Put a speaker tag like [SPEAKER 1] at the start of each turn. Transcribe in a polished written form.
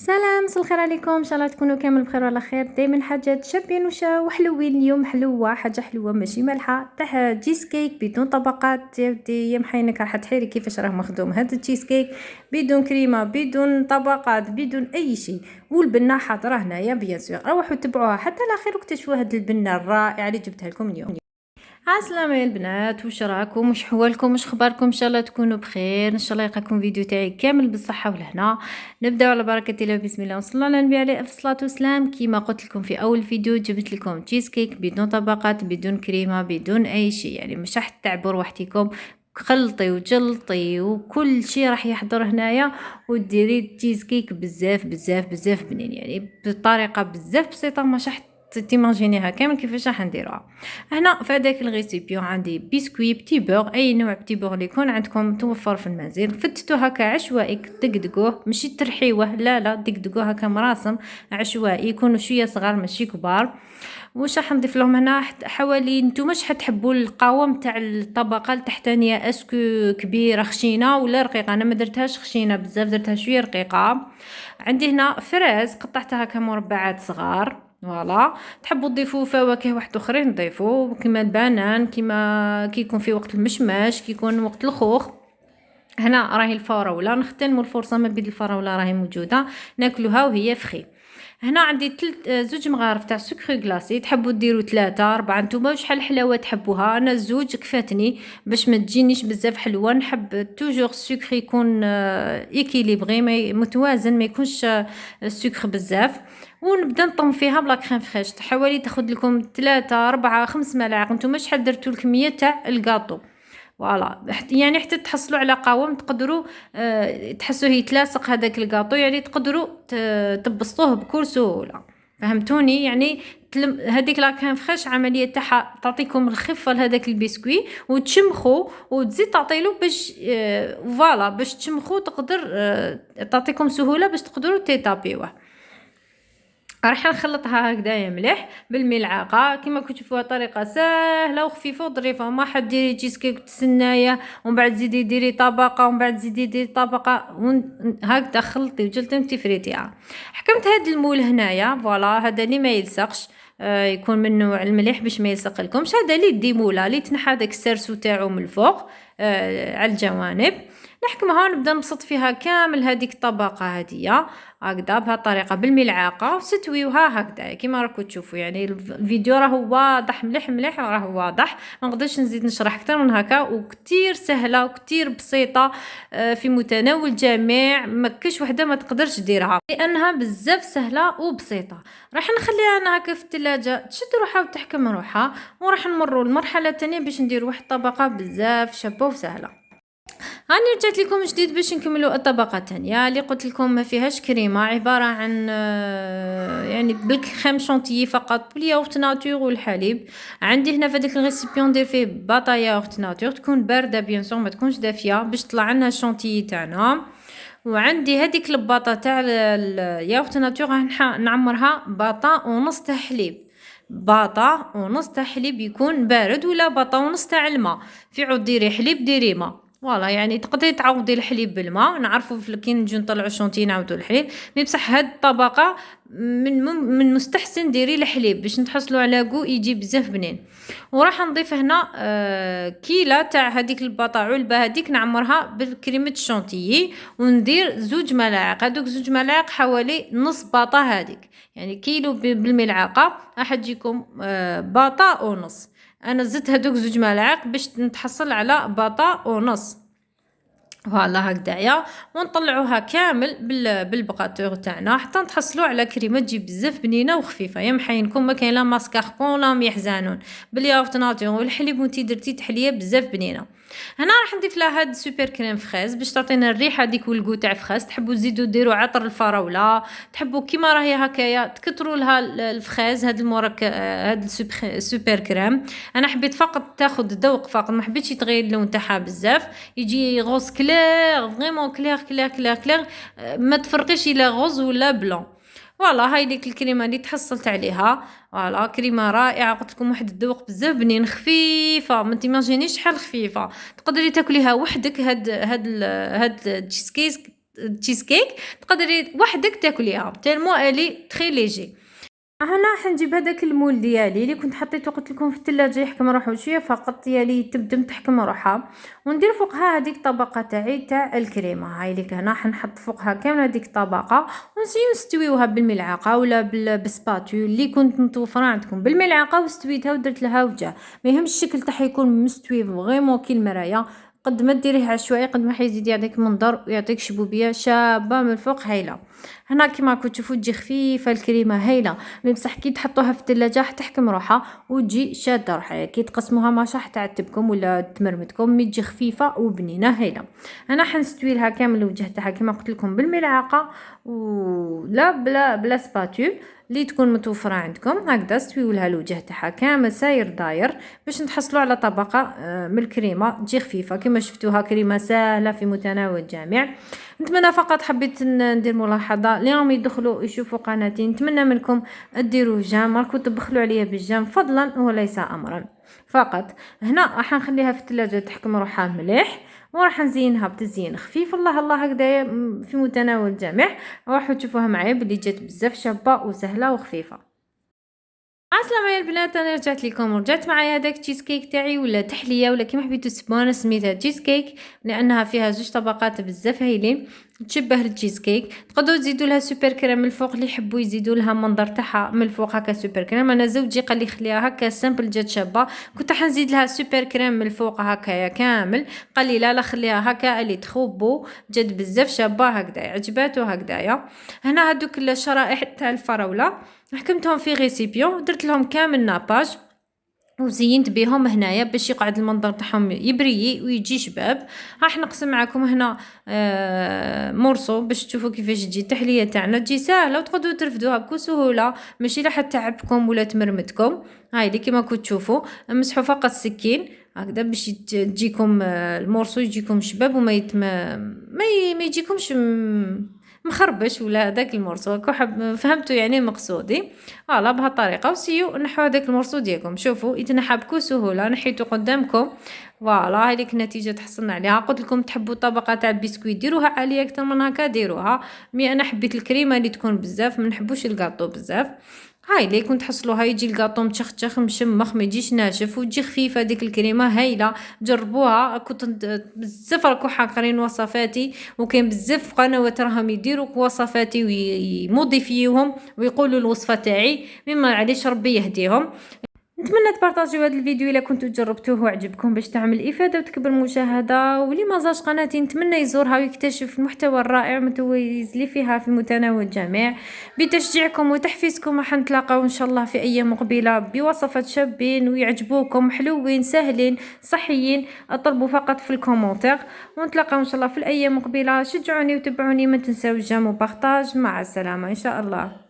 [SPEAKER 1] سلام، مساء الخير عليكم. ان شاء الله تكونوا كامل بخير وعلى خير. دائما حاجات شابين وحلوين. اليوم حلوه، حاجه حلوه ماشي مالحه، تاع تشيز كيك بدون طبقات. يا ودي يا محينك راح تحيري كيفاش راه مخدوم هذا التشيز كيك، بدون كريمه، بدون طبقات، بدون اي شيء. والبنه حاضره هنايا بيان سور. روحوا تبعوها حتى الاخير واكتشفوا هذه البنه الرائعه اللي جبتها لكم اليوم. عسلامة يا البنات، واش راكم؟ واش حوالكم؟ واش اخباركم؟ ان شاء الله تكونوا بخير. ان شاء الله يلقاكم فيديو تاعي كامل بالصحه والهنا. نبداو على بركه الله، بسم الله وصلى على النبي عليه الصلاه والسلام. كيما قلت لكم في اول فيديو، جبت لكم تشيز كيك بدون طبقات، بدون كريمه، بدون اي شيء، يعني مش راح تعبوا وحديكم. خلطي وجلطي وكل شيء راح يحضر هنايا، وديري تشيز كيك بزاف بزاف بزاف بنين، يعني بطريقه بزاف بسيطه. مش راح تيماجينيها كامل كيفاش راح نديروها. هنا في هذاك الريسيبيون عندي بسكوي بتي بور، اي نوع بتي بور اللي يكون عندكم توفر في المنزل. فتتو هكا عشوائي، دقدقوه ماشي ترحيوه، لا لا، دقدقوه هكا مراسم عشوائي، يكونوا شويه صغار ماشي كبار. واش راح نضيف لهم هنا؟ حوالي، نتوما واش حتحبوا القوام تاع الطبقه التحتانيه، اسكو كبيره خشينه ولا رقيقه؟ انا ما درتهاش خشينه بزاف، درتها شويه رقيقه. عندي هنا فراز قطعتها هكا مربعات صغار، فوالا. تحبوا تضيفوا فواكه واحد اخرين ضيفوا، كيما البنان، كيما كيكون في وقت المشماش، كيكون وقت الخوخ. هنا راهي الفراوله، نختنموا الفرصه ما بين الفراوله راهي موجوده، ناكلوها وهي فخي. هنا عندي زوج مغارف تاع سكر غلاسي، تحبوا ديروا 3 4، نتوما شحال حلاوه تحبوها. انا زوج كفاتني باش ما تجينيش بزاف حلوه. نحب توجور السكر يكون ايكيليبري، متوازن، ما يكونش السكر بزاف. ونبدا نطم فيها بلا كريم فريش، حوالي تاخذ لكم 3 4 5 ملاعق. نتوما شحال درتوا الكميه تاع الكاطو، فوالا. يعني حتى تحصلوا على قوام تقدروا تحسوا يتلاصق هذاك الكاطو، يعني تقدروا تبسطوه بكل سهوله. فهمتوني؟ يعني هذيك لا كان فريش عمليه تاعها تعطيكم الخفه لهذاك البسكوي، وتشمخو وتزيد تعطيلو باش فوالا، باش تشمخو تقدر تعطيكم سهوله باش تقدروا تيطابيوه. راح نخلطها هكذايا مليح بالملعقه، كما كنتو تشوفوها طريقه سهله وخفيفه وظريفه. ما حد ديري تشيز كيك تسنايه ومن بعد زيدي ديري طبقه ومن بعد زيدي ديري طبقه هكذا خلطي وجلتي وتفريتيها. حكمت هذا المول هنايا، فوالا. هذا اللي ما يلصقش، يكون من نوع المليح باش ما يلصق لكمش. هذا اللي ديمولا اللي تنحى داك السرسو تاعو من الفوق على الجوانب. نحكمها ونبدا نبسط فيها كامل هذيك الطبقه هذيا هكذا بهذه الطريقه بالملعقه، وستويوها هكذا كيما راكم تشوفوا. يعني الفيديو راه واضح مليح مليح، راه واضح، ما نقدرش نزيد نشرح اكثر من هكا. وكتير سهله وكتير بسيطه، في متناول الجميع، ما كاش وحده ما تقدرش ديرها لانها بزاف سهله وبسيطه. راح نخليها انا هكا في الثلاجه تشد روحها وتحكم روحها، وراح نمروا للمرحله الثانيه باش ندير واحد الطبقه بزاف شابه وسهله. هاني رجعت لكم جديد باش نكملوا الطبقه الثانيه اللي قلت لكم ما فيهاش كريمه، عباره عن يعني بالكريم شونتيي فقط، بالياغورت ناتور والحليب. عندي هنا في هذاك الريسيبيون ندير فيه باطا ياغورت ناتور، تكون بارده بيان سور، ما تكونش دافيه باش طلع لنا الشونتيي تاعنا. وعندي هذيك الباطا تاع الياغورت ناتور راح نعمرها باطا ونص تاع حليب. باطا ونص تاع حليب يكون بارد، ولا باطا ونص تاع الماء. في عود ديري حليب ديري ماء، فوالا. يعني تقدري تعوضي الحليب بالماء، نعرفوا كي نجيو نطلعوا الشونتي نعاودوا الحليب. مي بصح هاد الطبقه من مستحسن ديري الحليب باش نحصلوا على كو يجي بزاف بنين. وراح نضيف هنا كيله تاع هذيك الباطا، علبه هذيك نعمرها بالكريمه الشونتيي، وندير 2 ملاعق. هذوك 2 ملاعق حوالي نص باطا هذيك، يعني كيلو بالملعقه راح تجيكم باطا ونص. انا زدت هذوك 2 ملاعق باش نتحصل على باطا ونص، فوالا هكذايا. ونطلعوها كامل بالبقاتور تاعنا حتى نتحصلوا على كريمه تجي بزاف بنينه وخفيفه. يا محينكم ما كاين لا ماسكاربون لا يحزنون، بالياغورت ناتور والحليب وانتي درتي تحليه بزاف بنينه. هنا راح نضيف لها هاد سوبر كريم فريز باش تعطينا الريحه ديك والكو تاع فريز. تحبوا تزيدوا ديروا عطر الفراوله، تحبوا كيما راهي هكايا تكثروا لها الفريز. هاد هاد السوبر كريم انا حبيت فقط تاخذ ذوق فقط، ما حبيتش يتغير اللون تاعها بزاف، يجي غوز كلير، فريمون كلير كلير كلير كلير، ما تفرقيش الى غوز ولا بلون. فوالا هاي ديك الكريمه اللي تحصلت عليها، فوالا كريمه رائعه. قلت لكم واحد الذوق بزاف بنين، خفيفه، ما تيماجينيش شحال خفيفه. تقدري تاكليها وحدك. هاد تشيز كيك تشيز كيك تقدري وحدك تاكليها تالمو الي تري ليجي. هنا راح نجيب هذاك المول ديالي اللي كنت حطيته قلت لكم في الثلاجه يحكم روحو شويه فقط ديالي تبدم تحكم روحها، وندير فوقها هذيك الطبقه تاعي تاع الكريمه. هاي ليك هنا حنحط فوقها كامل هذيك الطبقه ونزيد نستويوها بالملعقه ولا بالسباتول اللي كنت متوفره عندكم، بالملعقه واستويتها ودرت لها وجه. ما يهمش الشكل تاعها يكون مستوي فريمون كي المرايه، قد ما ديريه عشوائي قد ما حيزيد يعطيك منظر ويعطيك شبوبيه شابه من الفوق هايله. هنا كيما راكم تشوفوا تجي خفيفه الكريمه هايله، مي بصح كي تحطوها في الثلاجه راح تحكم روحها وتجي شاده روحها، كي تقسموها ماشا راح تعتبكم ولا تمرمدكم، مي تجي خفيفه وبنينه هايله. انا حنستوي لها كامل الوجه تاعها كيما قلت لكم بالملعقه ولا بلا سباتول اللي تكون متوفره عندكم. هكذا استويو لها الوجه تاعها كامل ساير داير باش نتحصلوا على طبقه من الكريمه تجي خفيفه كيما شفتوها، كريمه سهله في متناول الجميع. نتمنى فقط حبيت ندير ملاحظه اللي راهم يدخلوا يشوفوا قناتي، نتمنى منكم ديروا جيم، راكم تبخلوا عليا بالجيم فضلا وليس امرا فقط. هنا راح نخليها في الثلاجه تحكم روحها مليح، وراح نزينها بتزيين خفيف الله الله هكذا في متناول الجميع. راح تشوفوها معايا بلي جات بزاف شابه وسهله وخفيفه. السلام عليكم البنات، انا رجعت لكم ورجعت معايا هذاك تشيز كيك تاعي ولا تحليه ولا كيما حبيتو تسموها. انا سميتها تشيز كيك لانها فيها زوج طبقات بزاف هايلين تشبه التشيز كيك. تقدروا تزيدوا لها سوبر كريم من الفوق اللي يحبوا يزيدوا لها المنظر تاعها من الفوق هكا سوبر كريم. انا زوجي قال لي خليها هكا سامبل جات شابه، كنت حنزيد لها سوبر كريم من الفوق هكايا كامل، قال لي لا خليها هكا اللي تخوبو جات بزاف شابه هكذا عجباتو هكذايا. هنا هذوك الشرائح تاع الفراوله حكمتهم في غيسيبيون درت لهم كامل ناباج وزينت بهم هنايا باش يقعد المنظر تاعهم يبريي ويجي شباب. راح نقسم معكم هنا مرصو باش تشوفوا كيفاش تجي التحليه تاعنا، تجي ساهله وتقدروا ترفدوها بكل سهوله ماشي راح تعبكم ولا تمرمدكم. هاي اللي كيما كنتوا تشوفوا مسحوا فقط السكين هكذا باش تجيكم المرصو يجيكم شباب وما ما يجيكمش مخربش ولا هذاك المرصو. فهمتوا يعني مقصودي؟ فوالا بهالطريقه وسيو نحو هذاك المرصو ديالكم. شوفوا يتنحى بكل سهوله، نحيته قدامكم. فوالا هذيك النتيجه تحصلنا عليها. قلت لكم تحبوا طبقه تاع البسكويت ديروها عاليه اكثر من هكا ديروها، مي انا حبيت الكريمه اللي تكون بزاف، ما نحبوش الكاطو بزاف. هاي اللي كنت تحصلوها يجي الكاطو متشخ مشمخ ما يجيش ناشف وتجي خفيفه ديك الكريمه هايله. جربوها، كنت بزاف راكو حاقرين وصفاتي وكاين بزاف قنوات راهم يديروا وصفاتي ويموديفيوهم ويقولوا الوصفه تاعي، مما عليش ربي يهديهم. نتمنى تبارطاجيو هذا الفيديو الا كنتو جربتوه وعجبكم باش تعمل افاده وتكبر المشاهده. واللي ما زارش قناتي نتمنى يزورها ويكتشف المحتوى الرائع المتميز اللي فيها في متناول الجميع. بتشجيعكم وتحفيزكم راح نتلاقاو ان شاء الله في ايام مقبله بوصفات شابين ويعجبوكم حلوين سهلين صحيين. اطلبوا فقط في الكومنتير ونتلاقاو ان شاء الله في الايام مقبله. شجعوني وتبعوني، ما تنساوش جيم وبارطاج. مع السلامه ان شاء الله.